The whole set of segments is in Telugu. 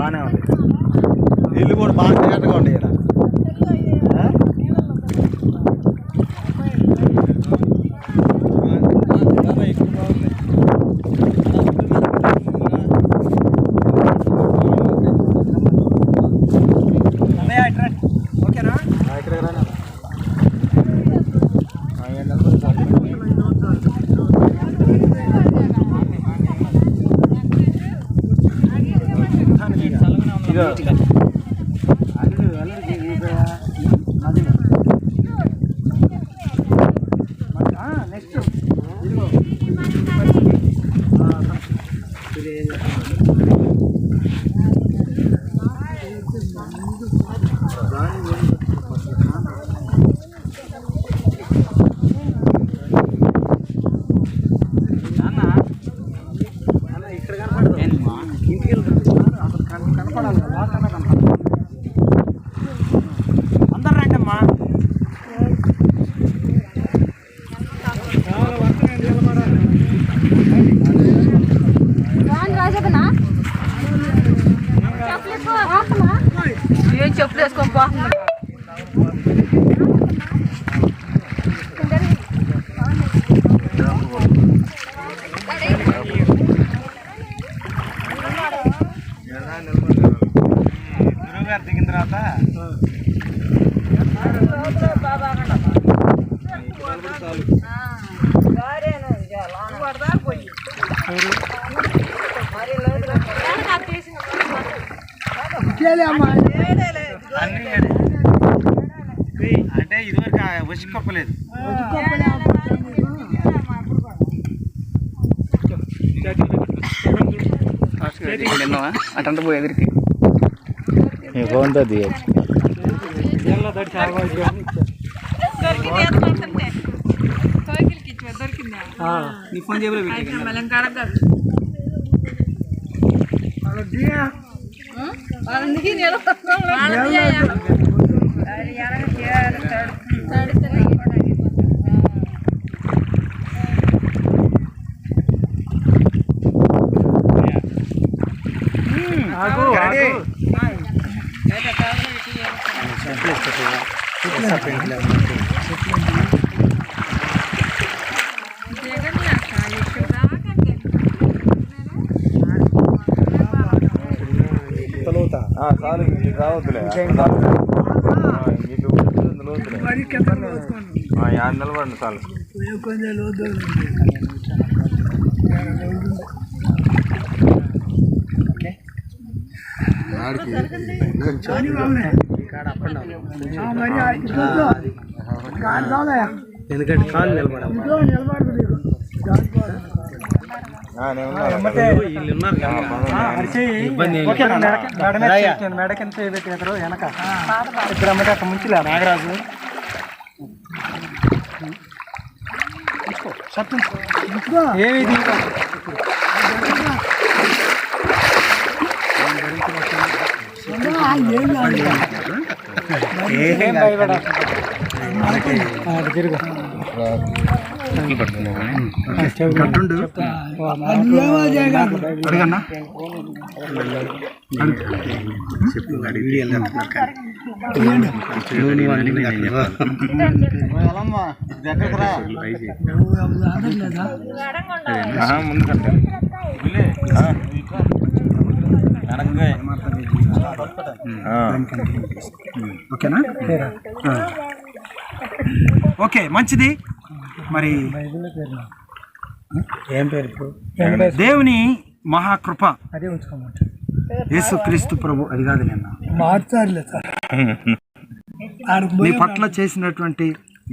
బాగానే ఉంది. నీళ్ళు కూడా బాగా జాగ్రత్తగా ఉండే ఇక్కడ. ఓకేనా? నెక్స్ట్ ఇక్కడ కనపడదు, ఇంటికి వెళ్తుంది అసలు కనపడాలి. అందరు రండి అమ్మా. ఏం చెప్పులు వేసుకోపా. గురువుగారు దిగిన తర్వాత అంటే ఇదివరకు వసికొప్పలేదు. అటంతా పోయి ఎదురికి బాగుంటుంది. నీ ఫోన్ జేబులో పెట్టి రావద్దులే నిలబడండి చాలు. ఎందుకంటే కాలు నిలబడాలి. మెడ కింద పెట్టారు వెనక ఇద్దరు అమ్మటే అక్కడ ముంచులే నాగరాజు. ఏమి ఏం భయపడ తిరుగు అడగన్నా ఓకేనా? ఓకే, మంచిది. మరి ఏం పేరు? దేవుని మహాకృప యేసుక్రీస్తు ప్రభు. అది కాదు నిన్న నీ పట్ల చేసినటువంటి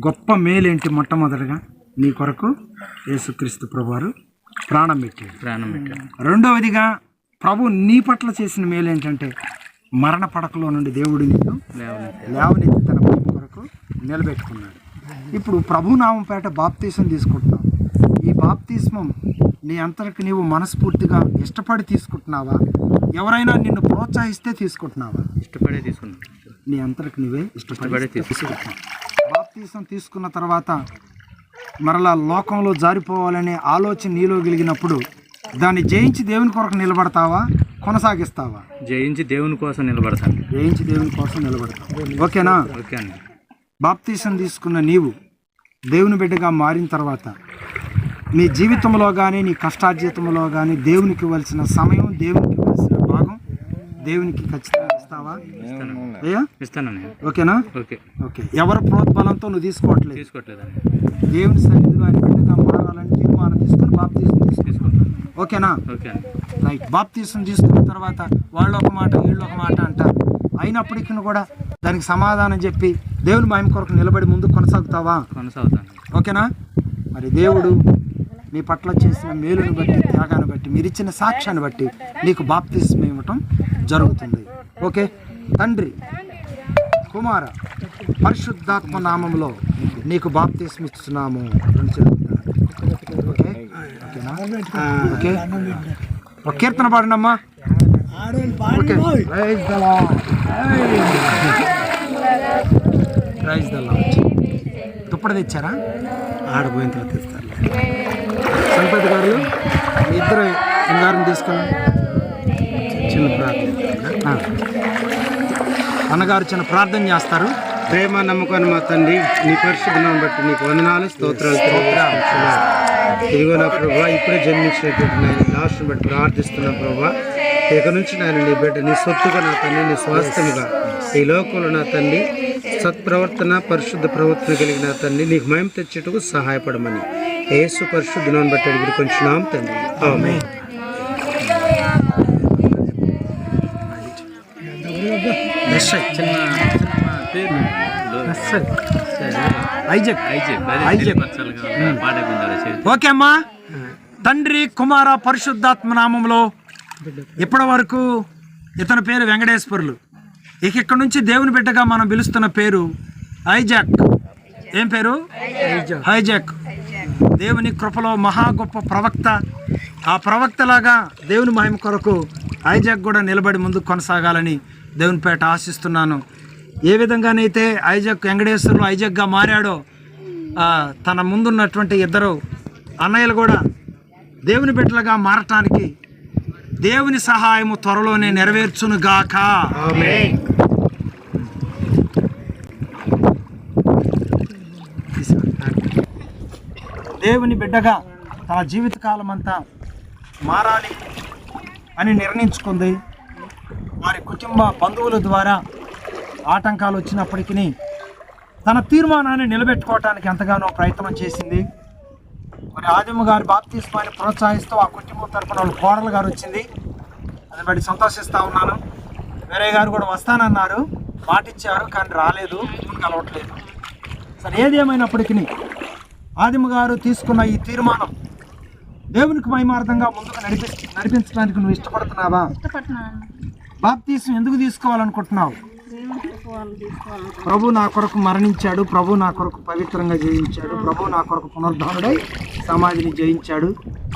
గొప్ప మేలేంటి? మొట్టమొదటిగా నీ కొరకు యేసుక్రీస్తు ప్రభు వారు ప్రాణం పెట్టాడు. రెండవదిగా ప్రభు నీ పట్ల చేసిన మేలేంటంటే మరణ పడకలో నుండి దేవుడు నిన్ను లేవనెత్తి తన కొరకు నిలబెట్టుకున్నాడు. ఇప్పుడు ప్రభునామం పేట బాప్తీసం తీసుకుంటున్నావు. ఈ బాప్తిస్మం నీ అంతరికి నీవు మనస్ఫూర్తిగా ఇష్టపడి తీసుకుంటున్నావా? ఎవరైనా నిన్ను ప్రోత్సహిస్తే తీసుకుంటున్నావా? ఇష్టపడే తీసుకున్నావు. నీ అంతరికి నీవే ఇష్టపడే తీసుకుంటున్నావు. బాప్తిసం తీసుకున్న తర్వాత మరలా లోకంలో జారిపోవాలనే ఆలోచన నీలో కలిగినప్పుడు దాన్ని జయించి దేవుని కొరకు నిలబడతావా? కొనసాగిస్తావా? జయించి దేవుని కోసం నిలబడతాను. జయించి దేవుని కోసం నిలబడతావు. ఓకేనా? ఓకే అండి. బాప్తీసం తీసుకున్న నీవు దేవుని బిడ్డగా మారిన తర్వాత నీ జీవితంలో కానీ నీ కష్టార్జితంలో కానీ దేవునికి ఇవ్వాల్సిన సమయం, దేవునికి ఇవ్వాల్సిన భాగం దేవునికి ఖచ్చితంగా ఇస్తావా? అయ్యా ఇస్తానండి. ఓకేనా? ఓకే. ఓకే. ఎవరి ప్రోత్బలంతో నువ్వు తీసుకోవట్లేదండి. దేవుని సన్నిధిలో ఆయన బిడ్డగా మారాలని తీర్మానం తీసుకుని బాప్తీసం తీసుకుంటాను. ఓకేనా? ఓకే అండి. రైట్. బాప్తీసం తీసుకున్న తర్వాత వాళ్ళు ఒక మాట వీళ్ళు ఒక మాట అంటారు. అయినప్పటికీ కూడా దానికి సమాధానం చెప్పి దేవుని మహిమ కొరకు నిలబడి ముందుకు కొనసాగుతావా? కొనసాగుతాను. ఓకేనా? మరి దేవుడు నీ పట్ల చేసిన మేలుని బట్టి, త్యాగాన్ని బట్టి, మీరు ఇచ్చిన సాక్ష్యాన్ని బట్టి నీకు బాప్తిస్మం ఇవ్వటం జరుగుతుంది. ఓకే. తండ్రి, కుమార, పరిశుద్ధాత్మ నామంలో నీకు బాప్తిస్మం ఇస్తున్నాము. ఓకే. ఓకేనా? ఓకే. ఒక కీర్తన పాడండమ్మా. Okay. Praise the lord. Praise the lord. దుప్పటి తెచ్చారా? ఆడపోయిన తర్వాత తెస్తారు. సంపత్ గారు మీ ఇద్దరు గారిని తీసుకుని చిన్న ప్రార్థన, అన్నగారు చిన్న ప్రార్థన చేస్తారు. ప్రేమ నమ్మకాన్ని మా తండ్రి, నీ పరిశుద్ధం బట్టి నీకు వందనాలు, స్తోత్రాలు. ఇదిగో నా ప్రభా, ఇప్పుడే జన్మించినటువంటి నాయన దాసుని బట్టి ప్రార్థిస్తున్నా ప్రభా. ఇక నుంచి నాయన నీ బిడ్డ నీ సొత్తుగా నా తండ్రి, నీ స్వాస్థ్యముగా ఈ లోకంలో నా తండ్రి సత్ప్రవర్తన, పరిశుద్ధ ప్రవర్తన కలిగిన తండ్రి నీకు మహిమ తెచ్చేటకు సహాయపడమని యేసు పరిశుద్ధం బట్టి అడిగి కొంచెం తండ్రి. ఆమేన్. ఓకే అమ్మా. తండ్రి, కుమార, పరిశుద్ధాత్మ నామంలో ఇప్పటి వరకు ఇతని పేరు వెంకటేశ్వరులు. ఇక ఇక్కడ నుంచి దేవుని బిడ్డగా మనం పిలుస్తున్న పేరు ఐజాక్. ఏం పేరు? ఐజాక్. దేవుని కృపలో మహా గొప్ప ప్రవక్త. ఆ ప్రవక్తలాగా దేవుని మహిమ కొరకు ఐజాక్ కూడా నిలబడి ముందుకు కొనసాగాలని దేవుని పేట ఆశిస్తున్నాను. ఏ విధంగానైతే ఐజాక్ వెంకటేశ్వరులు ఐజాక్గా మారాడో తన ముందున్నటువంటి ఇద్దరు అన్నయ్యలు కూడా దేవుని బిడ్డలుగా మారటానికి దేవుని సహాయము త్వరలోనే నెరవేర్చునుగాక. ఆమేన్. దేవుని బిడ్డగా తన జీవితకాలం అంతా మారాలి అని నిర్ణయించుకుంది. వారి కుటుంబ బంధువుల ద్వారా ఆటంకాలు వచ్చినప్పటికీ తన తీర్మానాన్ని నిలబెట్టుకోవటానికి ఎంతగానో ప్రయత్నం చేసింది. మరి ఆదిమ్మ గారి బాప్తిస్మాన్ని ప్రోత్సహిస్తూ ఆ కుటుంబం తరపున వాళ్ళు కోడలు గారు వచ్చింది. అది బట్టి సంతోషిస్తూ ఉన్నాను. వేరే గారు కూడా వస్తానన్నారు, మాటిచ్చారు, కానీ రాలేదు, కలవట్లేదు. సరే, ఏది ఏమైనప్పటికీ ఆదిమ్మ గారు తీసుకున్న ఈ తీర్మానం దేవునికి మహిమార్థంగా ముందుకు నడిపించడానికి నువ్వు ఇష్టపడుతున్నావా? బాప్తిస్మం ఎందుకు తీసుకోవాలనుకుంటున్నావు? ప్రభు నా కొరకు మరణించాడు, ప్రభు నా కొరకు పవిత్రంగా జయించాడు, ప్రభు నా కొరకు పునరుద్ధానుడై సమాధిని జయించాడు,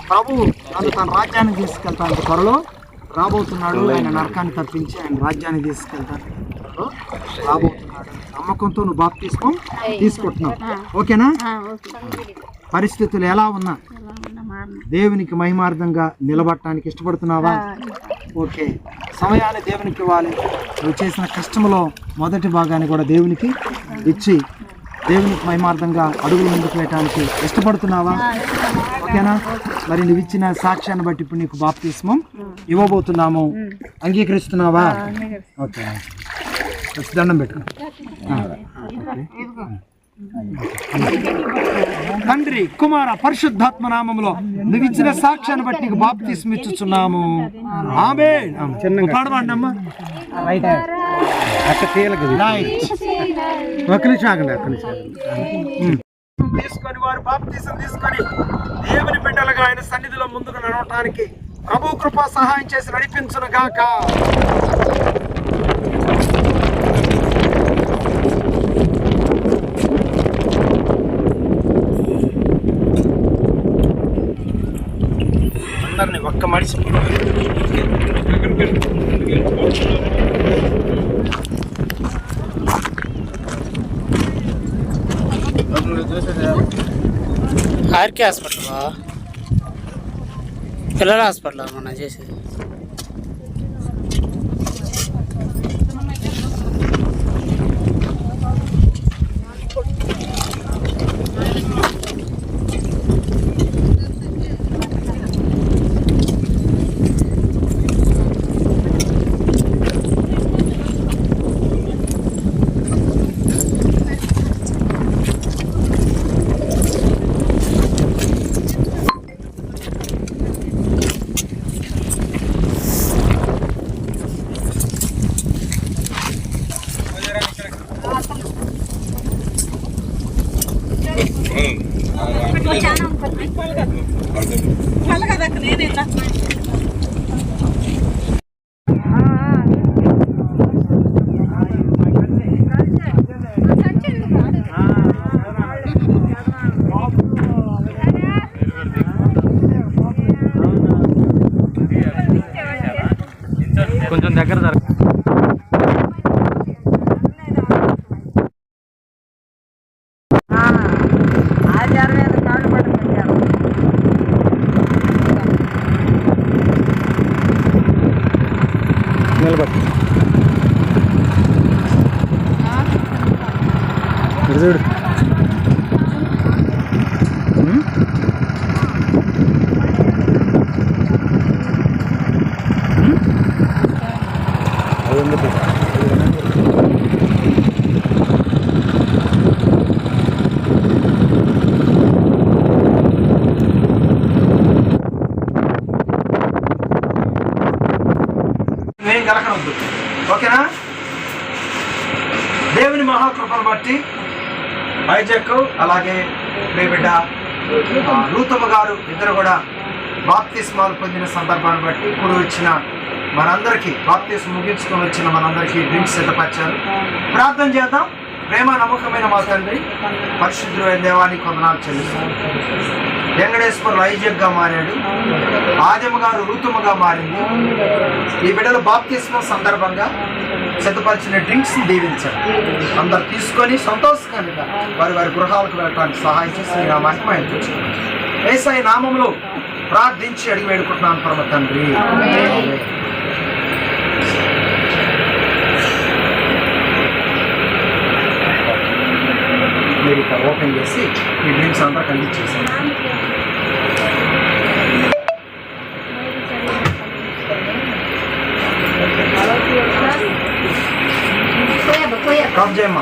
ప్రభు నన్ను తన రాజ్యాన్ని తీసుకెళ్తానికి త్వరలో రాబోతున్నాడు, ఆయన నరకాన్ని తప్పించి ఆయన రాజ్యాన్ని తీసుకెళ్తాను రాబోతున్నాడు. నమ్మకంతో నువ్వు బాప్తిస్మం తీసుకుంటున్నావు. ఓకేనా? పరిస్థితులు ఎలా ఉన్నా దేవునికి మహిమార్థంగా నిలబడటానికి ఇష్టపడుతున్నావా? ఓకే. సమయాన్ని దేవునికి ఇవ్వాలి. నువ్వు చేసిన కష్టంలో మొదటి భాగాన్ని కూడా దేవునికి ఇచ్చి దేవునికి మహిమార్థంగా అడుగులు ముందుకు వేయటానికి ఇష్టపడుతున్నావా? ఓకేనా? మరి నువ్వు ఇచ్చిన సాక్ష్యాన్ని బట్టి ఇప్పుడు నీకు బాప్తిస్మం ఇవ్వబోతున్నాము. అంగీకరిస్తున్నావా? ఓకే. దండం పెట్టు. తండ్రి, కుమార, పరిశుద్ధాత్మ నామములో నువ్వు ఇచ్చిన సాక్ష్యాన్ని బట్టి నీకు బాప్తిస్మం ఇచ్చుచున్నాము. ఆమేన్. పాడమండమ్మా. తీసుకొని వారు బాప్తిస్మం తీసుకొని దేవుని బిడ్డలుగా ఆయన సన్నిధిలో ముందుకు నడవటానికి ప్రభు కృప సహాయం చేసి నడిపించును గాక. అందరినీ ఒక్క మనిషి ఆర్కే హాస్పిటల్, పిల్లల హాస్పిటల్ మనం చేసేది. కొంచెం దగ్గర జరగ. నిలబడి చూడు. నేను కలకనొద్దు, ఓకేనా? దేవుని మహాకృపను బట్టి ఐజాక్ అలాగే మీ బిడ్డ రూతమ్మ గారు ఇద్దరు కూడా బాప్తిస్మాలు పొందిన సందర్భాన్ని బట్టి ఇప్పుడు వచ్చిన మనందరికీ, బాప్తిస్మ ముగించుకొని వచ్చిన మనందరికీ డ్రింక్స్ సిద్ధపరిచారు. ప్రార్థన చేద్దాం. ప్రేమ నమ్మకమైన మా తండ్రి, పరిశుద్ధులైన దేవానికి వందనాలు చెల్లిస్తాం. వెంకటేశ్వరులు ఐజాక్గా మారాడు, ఆదిమ గారు రూతమ్మగా మారింది. ఈ బిడ్డలు బాప్తిస్మ సందర్భంగా సిద్ధపరిచిన డ్రింక్స్ దీవించారు. అందరు తీసుకొని సంతోషంగా వారి వారి గృహాలకు వెళ్ళడానికి సహాయం చేసి నా మహిమ తెచ్చుకున్నాను. యేసయ్య నామములో ప్రార్థించి అడిగి వేడుకుంటున్నాను పరమ తండ్రి. మీరు ఇక్కడ ఓపెన్ చేసి ఈ డ్రింక్స్ అంతా కండిచేసాను. కమ్ చేయమ్మా.